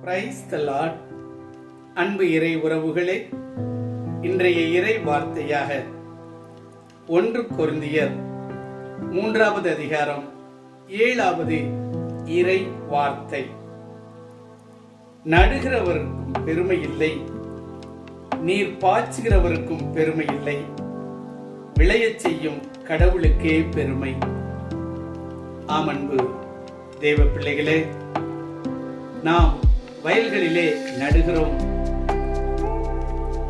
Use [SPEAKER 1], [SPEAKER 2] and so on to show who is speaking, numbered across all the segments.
[SPEAKER 1] Praise the Lord. அன்பு இறை உறவுகளே, இன்றைய இறை வார்த்தையாக 1 கொரிந்தியர் 3வது அதிகாரம் 7வது இறை வார்த்தை. நடுகிறவருக்கும் பெருமை இல்லை, நீர் பாய்ச்சுகிறவருக்கும் பெருமை இல்லை, விளையச் செய்யும் கடவுளுக்கே பெருமை. ஆம் அன்பு தேவ பிள்ளைகளே, நாம் வயல்களிலே நடுகிறோம்.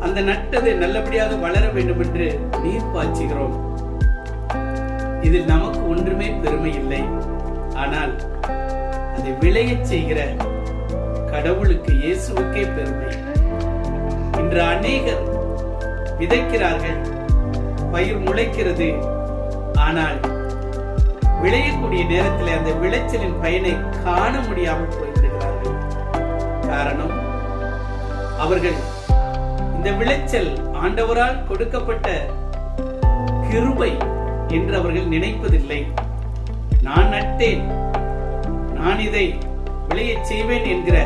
[SPEAKER 1] அந்த நட்டது நல்லபடியாக வளர வேண்டும் என்று நீர் பாய்ச்சுகிறோம். இதில் நமக்கு ஒன்றுமே பெருமை இல்லை. ஆனால் அதை விளையச் செய்கிற கடவுளுக்கு, இயேசுவுக்கே பெருமை. இன்று அநேகர் விதைக்கிறார்கள், பயிர் முளைக்கிறது. ஆனால் விளையக்கூடிய நேரத்தில் அந்த விளைச்சலின் பயனை காண முடியாமல் போய்விடுகிறார்கள். காரணம், அவர்கள் இந்த விளைச்சல் ஆண்டவரால் கொடுக்கப்பட்ட கிருபை என்று அவர்கள் நினைப்பதில்லை. நான் நட்டேன், நான் இதை விளையச் செய்வேன் என்கிற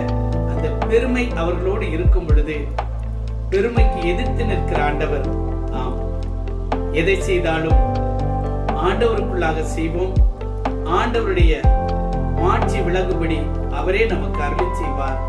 [SPEAKER 1] அந்த பெருமை அவர்களோடு இருக்கும் பொழுது, பெருமைக்கு எதிர்த்து நிற்கிற ஆண்டவர், ஆம், எதை செய்தாலும் ஆண்டவருக்குள்ளாக செய்வோம். ஆண்டவருடைய மாட்சி விளங்கும்படி அவரே நமக்கு அருளி செய்வார்.